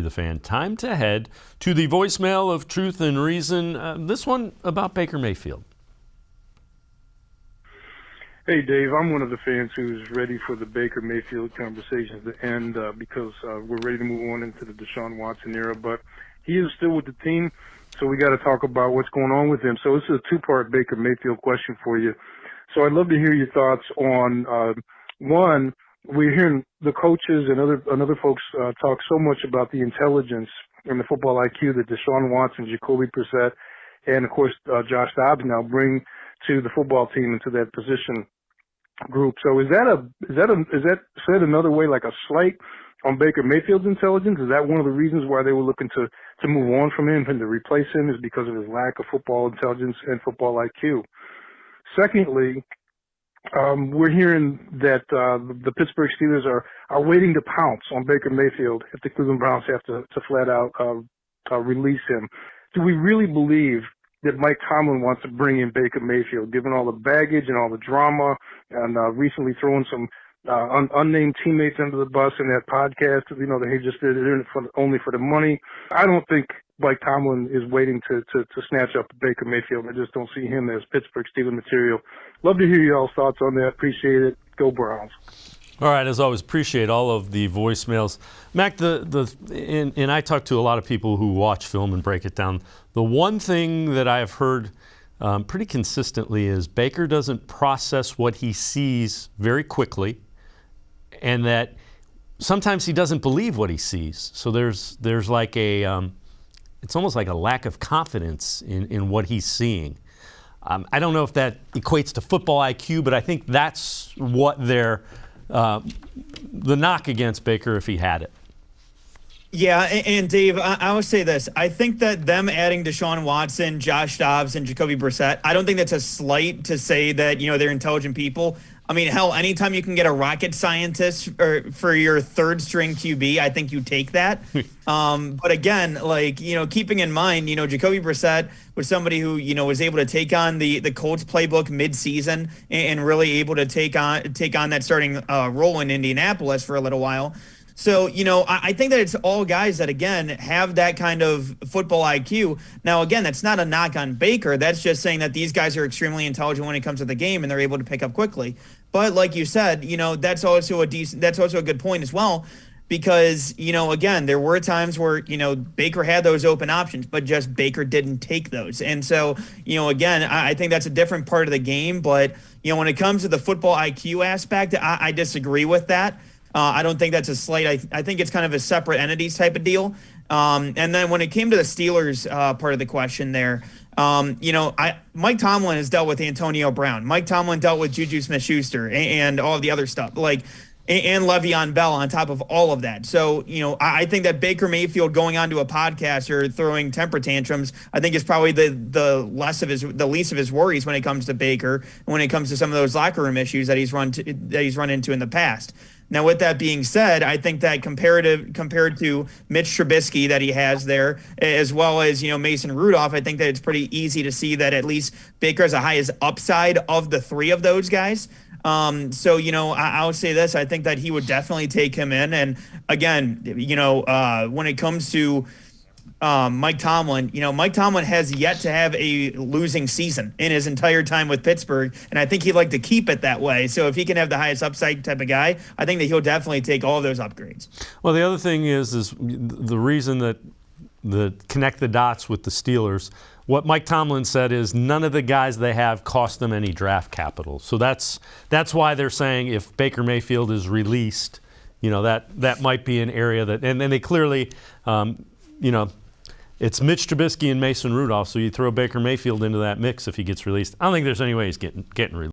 The Fan. Time to head to the voicemail of Truth and Reason. This one about Baker Mayfield. Hey, Dave, I'm one of the fans who's ready for the Baker Mayfield conversations to end because we're ready to move on into the Deshaun Watson era. But he is still with the team, so we got to talk about what's going on with him. So this is a two-part Baker Mayfield question for you. So I'd love to hear your thoughts on, one, we're hearing the coaches and other folks talk so much about the intelligence and the football IQ that Deshaun Watson, Jacoby Brissett, and of course Josh Dobbs now bring to the football team and to that position group. So is that said another way, like a slight on Baker Mayfield's intelligence? Is that one of the reasons why they were looking to move on from him and to replace him, is because of his lack of football intelligence and football IQ? Secondly, we're hearing that the Pittsburgh Steelers are waiting to pounce on Baker Mayfield if the Cleveland Browns have to flat out release him. Do we really believe that Mike Tomlin wants to bring in Baker Mayfield, given all the baggage and all the drama, and recently throwing some unnamed teammates under the bus in that podcast, that he just did it only for the money? I don't think Mike Tomlin is waiting to snatch up Baker Mayfield. I just don't see him as Pittsburgh Steelers material. Love to hear y'all's thoughts on that. Appreciate it. Go Browns. All right, as always, appreciate all of the voicemails. Mac, and I talk to a lot of people who watch film and break it down. The one thing that I have heard pretty consistently is Baker doesn't process what he sees very quickly, and that sometimes he doesn't believe what he sees. So there's like it's almost like a lack of confidence in what he's seeing. I don't know if that equates to football IQ, but I think that's what the knock against Baker if he had it. Yeah, and Dave, I would say this. I think that them adding Deshaun Watson, Josh Dobbs, and Jacoby Brissett, I don't think that's a slight to say that, they're intelligent people. I mean, hell, anytime you can get a rocket scientist for your third string QB, I think you take that. But again, keeping in mind, Jacoby Brissett was somebody who, was able to take on the Colts playbook mid-season and really able to take on that starting role in Indianapolis for a little while. So, I think that it's all guys that, again, have that kind of football IQ. Now, again, that's not a knock on Baker. That's just saying that these guys are extremely intelligent when it comes to the game and they're able to pick up quickly. But like you said, that's also a good point as well, because, again, there were times where, Baker had those open options, but just Baker didn't take those. And so, again, I think that's a different part of the game. But, when it comes to the football IQ aspect, I disagree with that. I don't think that's a slight. I think it's kind of a separate entities type of deal. And then when it came to the Steelers part of the question there, Mike Tomlin has dealt with Antonio Brown. Mike Tomlin dealt with Juju Smith-Schuster and all of the other stuff, and Le'Veon Bell on top of all of that. So, I think that Baker Mayfield going onto a podcast or throwing temper tantrums, I think is probably the least of his worries when it comes to Baker and when it comes to some of those locker room issues that he's run into in the past. Now, with that being said, I think that compared to Mitch Trubisky that he has there, as well as, Mason Rudolph, I think that it's pretty easy to see that at least Baker has the highest upside of the three of those guys. So, I would say this. I think that he would definitely take him in. And again, when it comes to Mike Tomlin, Mike Tomlin has yet to have a losing season in his entire time with Pittsburgh, and I think he'd like to keep it that way. So if he can have the highest upside type of guy, I think that he'll definitely take all of those upgrades. Well, the other thing is the reason that connect the dots with the Steelers. What Mike Tomlin said is none of the guys they have cost them any draft capital. So that's why they're saying if Baker Mayfield is released, that might be an area that, and then they clearly, it's Mitch Trubisky and Mason Rudolph, so you throw Baker Mayfield into that mix if he gets released. I don't think there's any way he's getting released.